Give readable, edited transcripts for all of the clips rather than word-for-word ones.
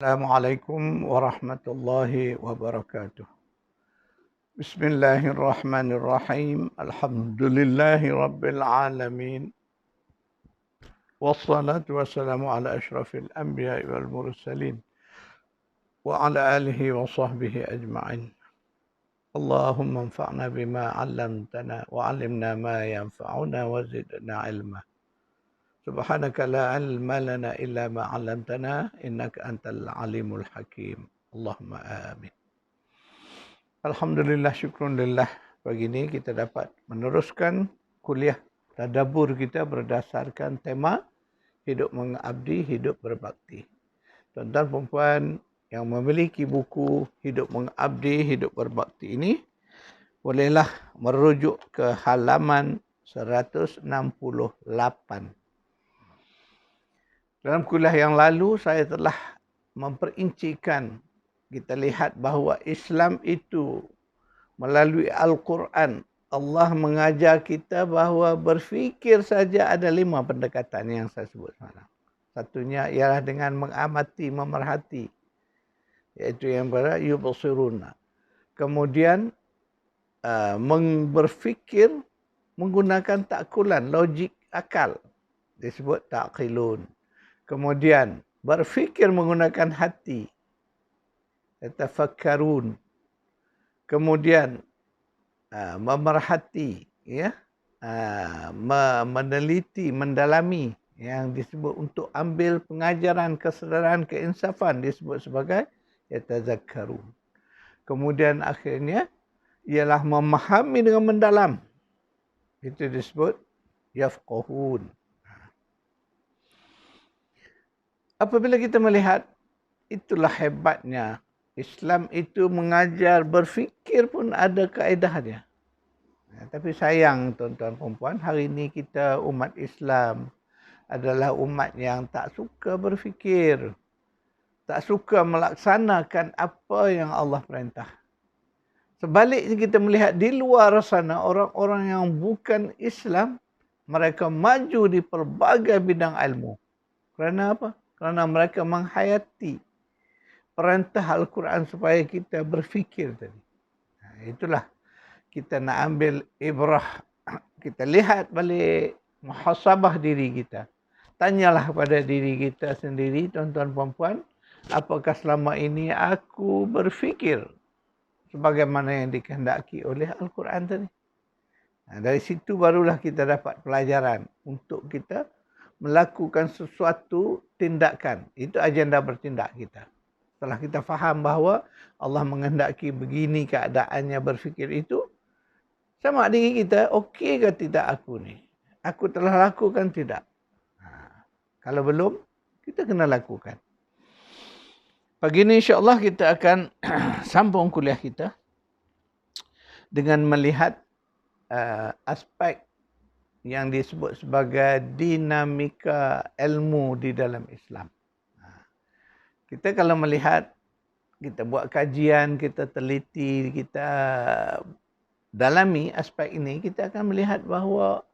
Assalamualaikum warahmatullahi wabarakatuh. Bismillahirrahmanirrahim. Alhamdulillahi rabbil alamin. Wassalatu wassalamu ala asyrafil anbiya'i wal mursalin wa ala alihi wa sahbihi ajma'in. Allahumma anfa'na bima 'allamtana wa 'allimna ma yanfa'una wa zidna 'ilma. Subhanaka la 'ilma lana illa ma 'allamtana innaka antal alimul hakim. Allahumma amin. Alhamdulillah, syukrulillah. Pagi ini kita dapat meneruskan kuliah tadabbur kita berdasarkan tema hidup mengabdi, hidup berbakti. Tuan-tuan perempuan yang memiliki buku Hidup Mengabdi, Hidup Berbakti ini, bolehlah merujuk ke halaman 168. Dalam kuliah yang lalu, saya telah memperincikan, kita lihat bahawa Islam itu melalui Al-Quran, Allah mengajar kita bahawa berfikir saja ada 5 pendekatan yang saya sebut semalam. Satunya ialah dengan mengamati, memerhati, iaitu yang yubsiruna. Kemudian berfikir menggunakan ta'kulan, logik akal, disebut ta'qilun. Kemudian berfikir menggunakan hati, tafakkarun. Kemudian memerhati, ya, meneliti, mendalami, yang disebut untuk ambil pengajaran, kesedaran, keinsafan, disebut sebagai yatazakkarun. Kemudian akhirnya ialah memahami dengan mendalam, itu disebut yafqahun. Apabila kita melihat, itulah hebatnya Islam itu mengajar berfikir pun ada kaedahnya. Tapi sayang tuan-tuan perempuan, hari ini kita umat Islam adalah umat yang tak suka berfikir, tak suka melaksanakan apa yang Allah perintah. Sebaliknya kita melihat di luar sana, orang-orang yang bukan Islam, mereka maju di pelbagai bidang ilmu. Kerana apa? Kerana mereka menghayati perintah Al-Quran supaya kita berfikir tadi. Itulah kita nak ambil ibrah. Kita lihat balik, muhasabah diri kita. Tanyalah pada diri kita sendiri, tuan-tuan puan-puan, apakah selama ini aku berfikir sebagaimana yang dikehendaki oleh Al-Quran tadi. Dari situ barulah kita dapat pelajaran untuk kita melakukan sesuatu tindakan. Itu agenda bertindak kita. Setelah kita faham bahawa Allah menghendaki begini keadaannya berfikir itu, sama diri kita, okey ke tidak aku ni? Aku telah lakukan tidak? Kalau belum, kita kena lakukan. Pagi ini insyaAllah kita akan sambung kuliah kita dengan melihat aspek yang disebut sebagai dinamika ilmu di dalam Islam. Kita kalau melihat, kita buat kajian, kita teliti, kita dalami aspek ini, kita akan melihat bahawa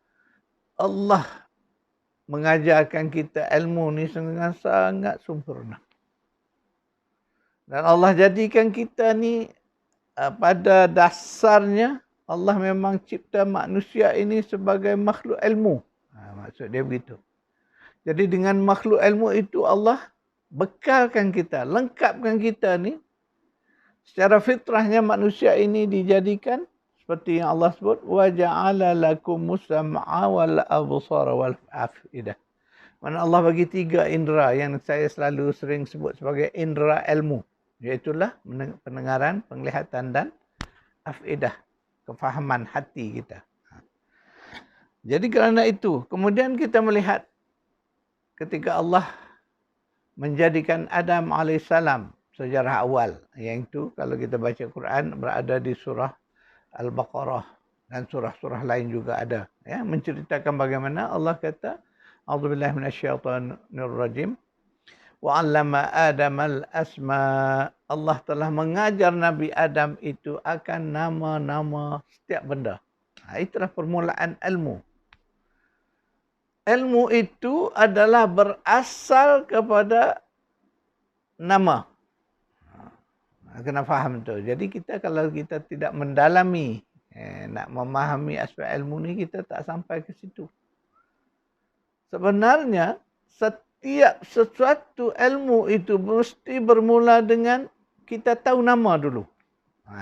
Allah mengajarkan kita ilmu ni dengan sangat sempurna. Dan Allah jadikan kita ni pada dasarnya, Allah memang cipta manusia ini sebagai makhluk ilmu. Maksud dia begitu. Jadi dengan makhluk ilmu itu Allah bekalkan kita, lengkapkan kita ni. Secara fitrahnya manusia ini dijadikan seperti yang Allah sebut, wa ja'ala lakumus sam'a wal absara wal afidah. Mana Allah bagi 3 indera yang saya selalu sering sebut sebagai indera ilmu, iaitulah pendengaran, penglihatan dan afidah, kefahaman hati kita. Jadi kerana itu, kemudian kita melihat ketika Allah menjadikan Adam AS sejarah awal, yang itu kalau kita baca Quran berada di surah Al-Baqarah dan surah-surah lain juga ada, ya, menceritakan bagaimana Allah kata, a'udzubillahi minasyaitonirrajim, wa 'allama Adamal asma. Allah telah mengajar Nabi Adam itu akan nama-nama setiap benda. Itulah permulaan ilmu. Ilmu itu adalah berasal kepada nama. Kena faham tu. Jadi kita kalau kita tidak mendalami, nak memahami aspek ilmu ni, kita tak sampai ke situ. Sebenarnya setiap sesuatu ilmu itu mesti bermula dengan kita tahu nama dulu.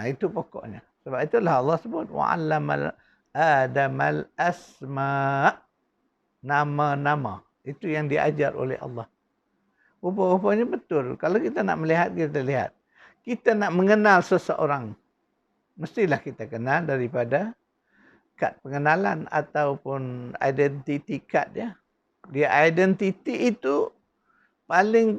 Itu pokoknya. Sebab itulah Allah sebut wa'allamal adamal asma'. Nama-nama. Itu yang diajar oleh Allah. Rupa-rupanya betul. Kalau kita nak melihat, kita lihat. Kita nak mengenal seseorang, mestilah kita kenal daripada kad pengenalan ataupun identity card dia. Dia identity itu paling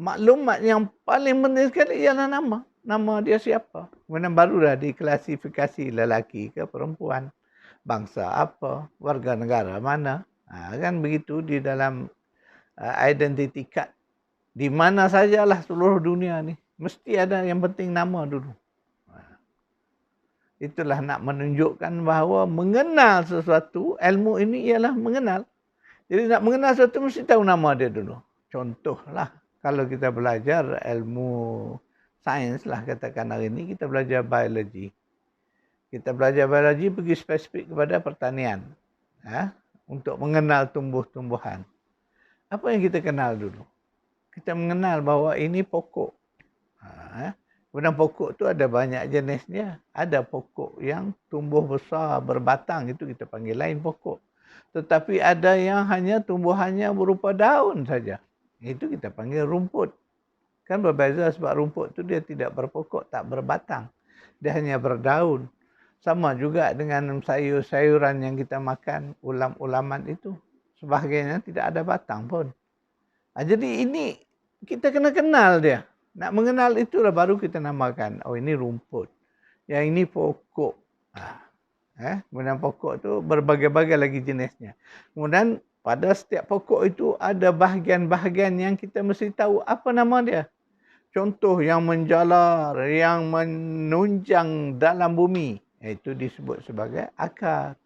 maklumat yang paling penting sekali ialah nama. Nama dia siapa. Kemudian barulah diklasifikasi lelaki ke perempuan, bangsa apa, warga negara mana. Kan begitu di dalam identity card. Di mana sajalah seluruh dunia ni, mesti ada yang penting nama dulu. Itulah nak menunjukkan bahawa mengenal sesuatu, ilmu ini ialah mengenal. Jadi nak mengenal sesuatu mesti tahu nama dia dulu. Contohlah, kalau kita belajar ilmu sains lah katakan hari ini, kita belajar biologi. Kita belajar biologi pergi spesifik kepada pertanian. Untuk mengenal tumbuh-tumbuhan. Apa yang kita kenal dulu? Kita mengenal bahawa ini pokok. Kemudian pokok tu ada banyak jenisnya. Ada pokok yang tumbuh besar, berbatang. Itu kita panggil lain pokok. Tetapi ada yang hanya tumbuhannya berupa daun saja. Itu kita panggil rumput. Kan berbeza sebab rumput tu dia tidak berpokok, tak berbatang. Dia hanya berdaun. Sama juga dengan sayur-sayuran yang kita makan, ulam-ulaman itu. Sebahagiannya tidak ada batang pun. Jadi ini kita kena kenal dia. Nak mengenal itulah baru kita namakan. Oh, ini rumput. Yang ini pokok. Kemudian pokok tu berbagai-bagai lagi jenisnya. Kemudian pada setiap pokok itu ada bahagian-bahagian yang kita mesti tahu apa nama dia. Contoh yang menjalar, yang menunjang dalam bumi. Itu disebut sebagai akar.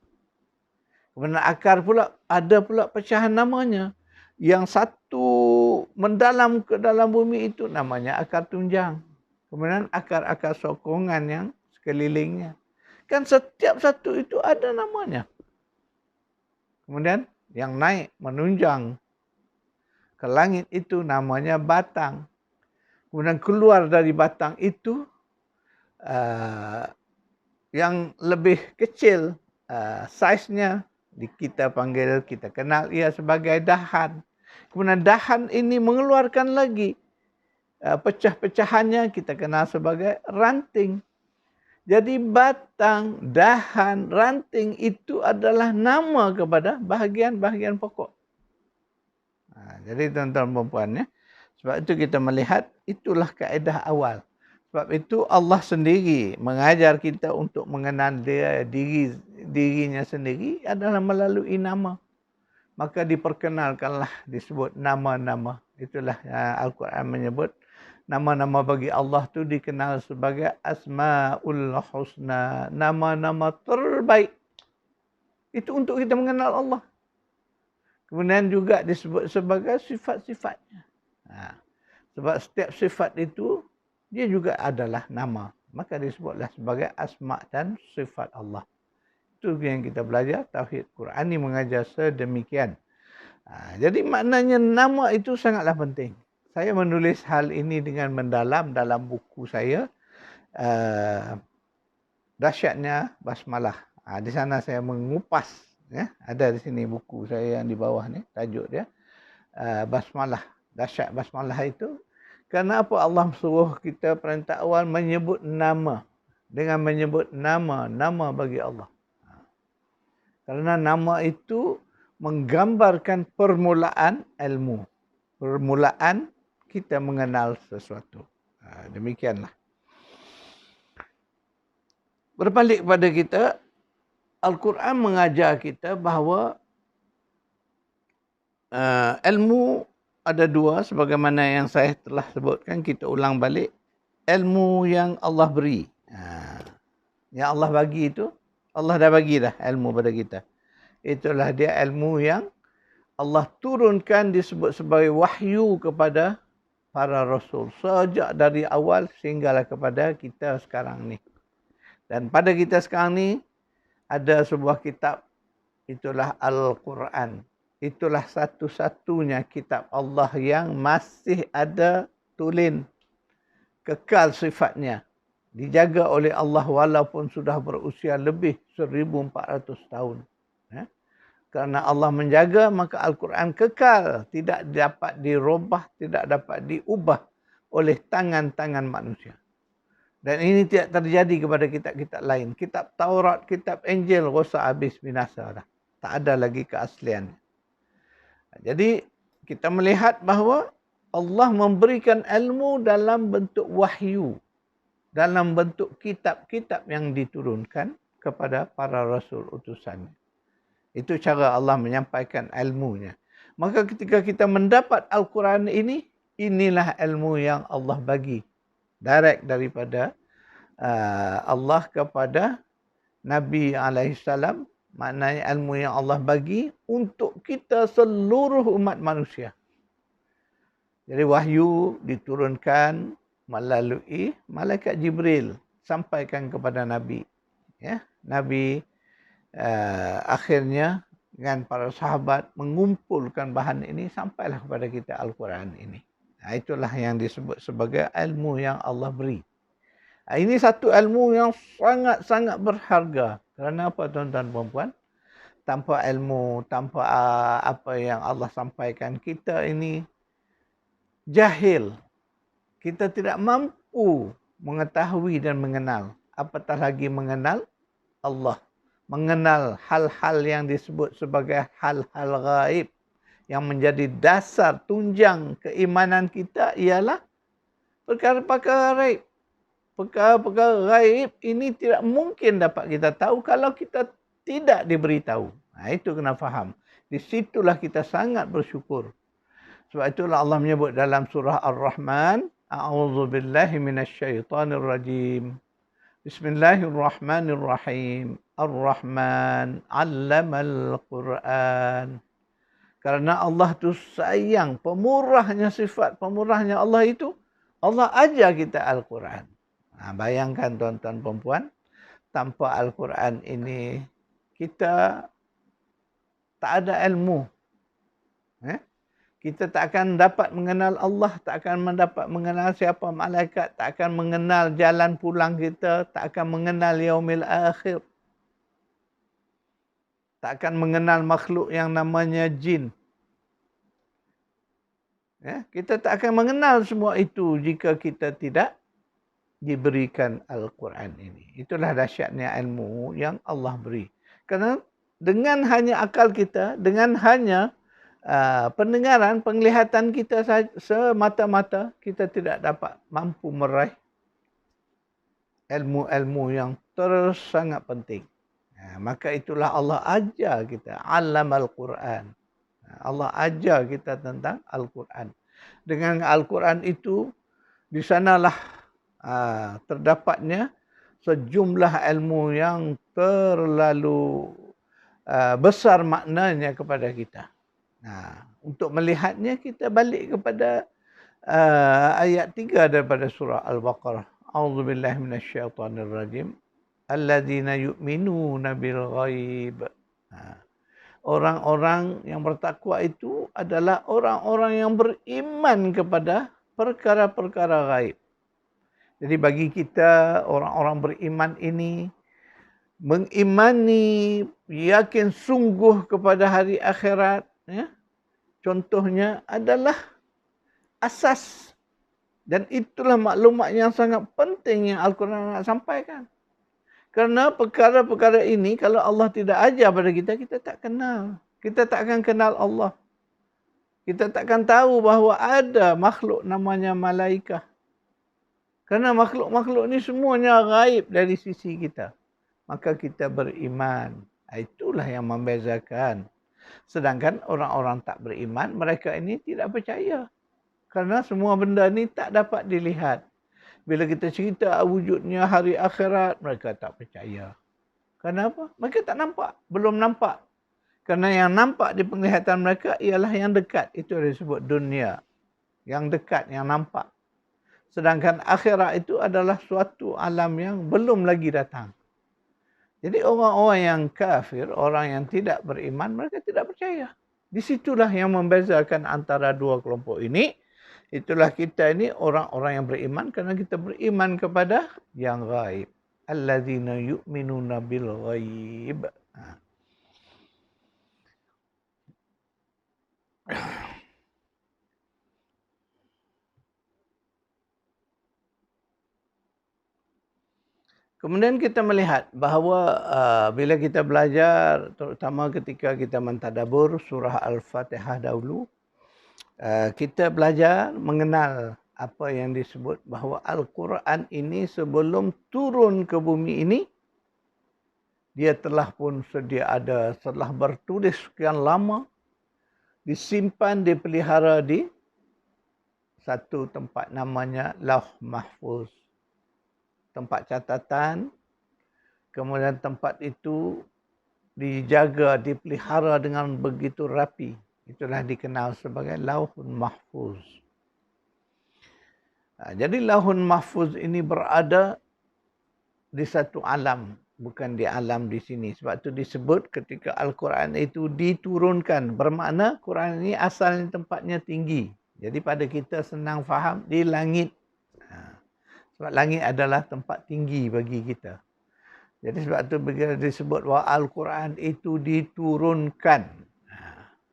Kemudian akar pula ada pula pecahan namanya. Yang satu mendalam ke dalam bumi itu namanya akar tunjang. Kemudian akar-akar sokongan yang sekelilingnya. Kan setiap satu itu ada namanya. Kemudian yang naik menunjang ke langit itu namanya batang. Kemudian keluar dari batang itu yang lebih kecil saiznya kita panggil, kita kenal ia sebagai dahan. Kemudian dahan ini mengeluarkan lagi pecah-pecahannya kita kenal sebagai ranting. Jadi batang, dahan, ranting itu adalah nama kepada bahagian-bahagian pokok. Jadi tuan-tuan dan puan, sebab itu kita melihat itulah kaedah awal. Sebab itu Allah sendiri mengajar kita untuk mengenal dia, dirinya sendiri adalah melalui nama. Maka diperkenalkanlah disebut nama-nama. Itulah Al-Quran menyebut nama-nama bagi Allah tu dikenal sebagai Asma'ul Husna. Nama-nama terbaik. Itu untuk kita mengenal Allah. Kemudian juga disebut sebagai sifat-sifatnya. Sebab setiap sifat itu dia juga adalah nama. Maka disebutlah sebagai asma' dan sifat Allah. Itu yang kita belajar. Tauhid Quran ini mengajar sedemikian. Jadi maknanya nama itu sangatlah penting. Saya menulis hal ini dengan mendalam dalam buku saya. Dahsyatnya Basmalah. Di sana saya mengupas. Ada di sini buku saya yang di bawah ni. Tajuk dia. Basmalah. Dahsyat Basmalah itu. Kenapa Allah suruh kita perintah awal menyebut nama. Dengan menyebut nama bagi Allah. Karena nama itu menggambarkan permulaan ilmu. Permulaan kita mengenal sesuatu. Demikianlah. Berbalik kepada kita, Al-Quran mengajar kita bahawa ilmu ada dua sebagaimana yang saya telah sebutkan. Kita ulang balik. Ilmu yang Allah beri. Yang Allah bagi itu, Allah dah bagi dah ilmu pada kita. Itulah dia ilmu yang Allah turunkan disebut sebagai wahyu kepada para rasul sejak dari awal sehinggalah kepada kita sekarang ni. Dan pada kita sekarang ni ada sebuah kitab, itulah Al-Quran. Itulah satu-satunya kitab Allah yang masih ada tulen, kekal sifatnya, dijaga oleh Allah walaupun sudah berusia lebih 1400 tahun. Kerana Allah menjaga, maka Al-Quran kekal, tidak dapat dirubah, tidak dapat diubah oleh tangan-tangan manusia. Dan ini tidak terjadi kepada kitab-kitab lain. Kitab Taurat, kitab Injil, rosak habis, binasa dah. Tak ada lagi keasliannya. Jadi kita melihat bahawa Allah memberikan ilmu dalam bentuk wahyu, dalam bentuk kitab-kitab yang diturunkan kepada para rasul utusannya. Itu cara Allah menyampaikan ilmunya. Maka ketika kita mendapat Al-Quran ini, inilah ilmu yang Allah bagi. Direct daripada Allah kepada Nabi alaihissalam. Maknanya ilmu yang Allah bagi untuk kita seluruh umat manusia. Jadi wahyu diturunkan melalui malaikat Jibril. Sampaikan kepada Nabi. Ya, Nabi akhirnya dengan para sahabat mengumpulkan bahan ini sampailah kepada kita Al-Quran ini. Itulah yang disebut sebagai ilmu yang Allah beri. Ini satu ilmu yang sangat-sangat berharga. Kerana apa tuan-tuan dan puan-puan? Tanpa ilmu, tanpa apa yang Allah sampaikan, kita ini jahil. Kita tidak mampu mengetahui dan mengenal. Apatah lagi mengenal Allah. Mengenal hal-hal yang disebut sebagai hal-hal gaib. Yang menjadi dasar tunjang keimanan kita ialah perkara-perkara gaib. Perkara-perkara gaib ini tidak mungkin dapat kita tahu kalau kita tidak diberitahu. Itu kena faham. Di situlah kita sangat bersyukur. Sebab itulah Allah menyebut dalam surah Ar-Rahman, A'udzubillahi minasyaitanirrajim. Bismillahirrahmanirrahim. Ar-Rahman 'allamal Quran. Karena Allah tu sayang, pemurahnya sifat, pemurahnya Allah itu, Allah ajar kita Al-Quran. Bayangkan tuan-tuan perempuan, tanpa Al-Quran ini, kita tak ada ilmu. Kita tak akan dapat mengenal Allah, tak akan mendapat mengenal siapa malaikat, tak akan mengenal jalan pulang kita, tak akan mengenal yaumil akhir. Tak akan mengenal makhluk yang namanya jin. Kita tak akan mengenal semua itu jika kita tidak diberikan Al-Quran ini. Itulah dahsyatnya ilmu yang Allah beri. Kerana dengan hanya akal kita, dengan hanya pendengaran, penglihatan kita semata-mata, kita tidak dapat mampu meraih ilmu-ilmu yang sangat penting. Maka itulah Allah ajar kita, Allamal Quran. Allah ajar kita tentang Al-Quran. Dengan Al-Quran itu, di sanalah terdapatnya sejumlah ilmu yang terlalu besar maknanya kepada kita. Untuk melihatnya, kita balik kepada ayat 3 daripada surah Al-Baqarah. A'udzubillahi minasyaitanirrajim. Alladzina yu'minuna bil ghaib. Orang-orang yang bertakwa itu adalah orang-orang yang beriman kepada perkara-perkara gaib. Jadi bagi kita, orang-orang beriman ini, mengimani, yakin sungguh kepada hari akhirat, contohnya adalah asas. Dan itulah maklumat yang sangat penting yang Al-Quran nak sampaikan. Kerana perkara-perkara ini, kalau Allah tidak ajar pada kita, kita tak kenal. Kita tak akan kenal Allah. Kita tak akan tahu bahawa ada makhluk namanya malaikah. Kerana makhluk-makhluk ni semuanya gaib dari sisi kita. Maka kita beriman. Itulah yang membezakan. Sedangkan orang-orang tak beriman, mereka ini tidak percaya. Kerana semua benda ni tak dapat dilihat. Bila kita cerita wujudnya hari akhirat, mereka tak percaya. Kenapa? Mereka tak nampak. Belum nampak. Kerana yang nampak di penglihatan mereka ialah yang dekat. Itu yang disebut dunia. yang dekat, yang nampak. Sedangkan akhirat itu adalah suatu alam yang belum lagi datang. Jadi orang-orang yang kafir, orang yang tidak beriman, mereka tidak percaya. Di situlah yang membezakan antara dua kelompok ini. Itulah kita ini orang-orang yang beriman kerana kita beriman kepada yang gaib. Alladzina yu'minuna bil ghaib. Kemudian kita melihat bahawa bila kita belajar, terutama ketika kita mentadabur surah Al-Fatihah dahulu, kita belajar mengenal apa yang disebut bahawa Al-Quran ini sebelum turun ke bumi ini, dia telah pun sedia ada, setelah bertulis sekian lama, disimpan, dipelihara di satu tempat namanya Lauh Mahfuz. Tempat catatan, kemudian tempat itu dijaga, dipelihara dengan begitu rapi. Itulah dikenal sebagai Lauhun Mahfuz. Jadi Lauhun Mahfuz ini berada di satu alam, bukan di alam di sini. Sebab itu disebut ketika Al-Quran itu diturunkan. Bermakna Quran ini asalnya tempatnya tinggi. Jadi pada kita senang faham di langit. Sebab langit adalah tempat tinggi bagi kita. Jadi sebab itu bila disebut bahawa Al-Quran itu diturunkan.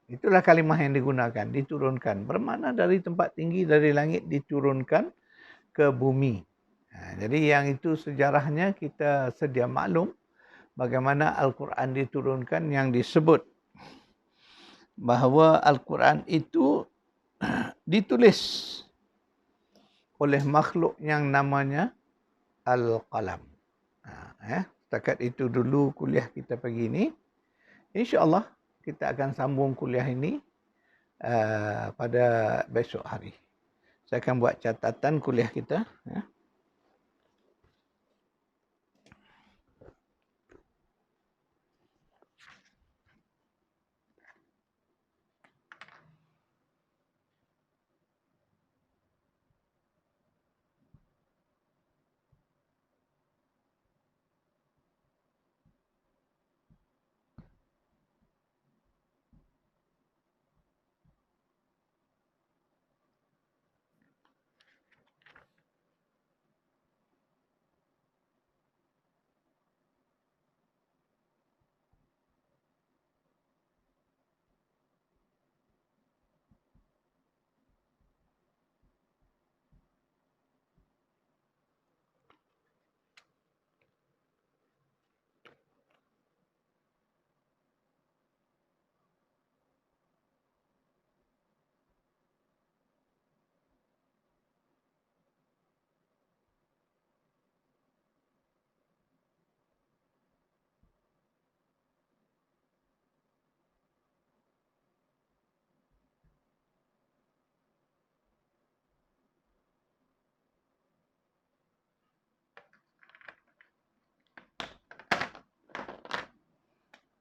Itulah kalimah yang digunakan, diturunkan. Bermakna dari tempat tinggi, dari langit diturunkan ke bumi. Jadi yang itu sejarahnya kita sedia maklum bagaimana Al-Quran diturunkan, yang disebut bahawa Al-Quran itu ditulis oleh makhluk yang namanya Al-Qalam. Setakat itu dulu kuliah kita pagi ini. InsyaAllah kita akan sambung kuliah ini pada besok hari. Saya akan buat catatan kuliah kita.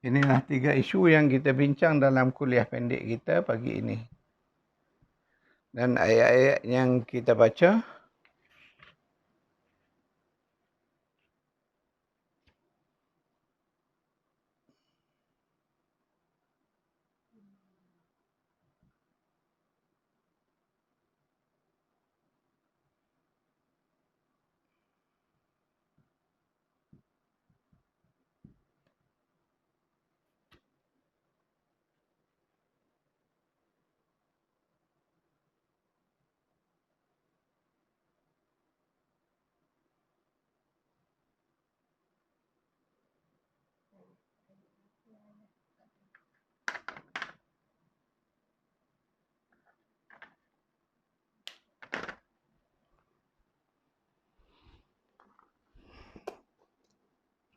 Inilah 3 isu yang kita bincang dalam kuliah pendek kita pagi ini. Dan ayat-ayat yang kita baca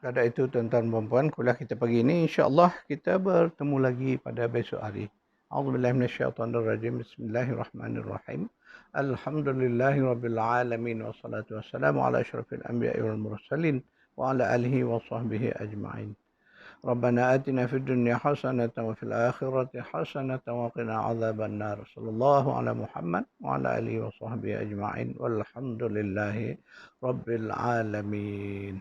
Pada itu tuan-tuan dan puan-puan, kuliah kita pagi ini insya-Allah kita bertemu lagi pada besok hari. A'udzubillahi minasyaitonirrajim. Bismillahirrahmanirrahim. Alhamdulillahirabbil alamin wassalatu wassalamu ala asyrafil anbiya'i wal mursalin wa ala alihi wa sahbihi ajma'in. ربنا آتنا في الدنيا حسنة وفي الآخرة حسنة وقنا عذاب النار. صلى الله على محمد وعلى آله وصحبه أجمعين والحمد لله رب العالمين.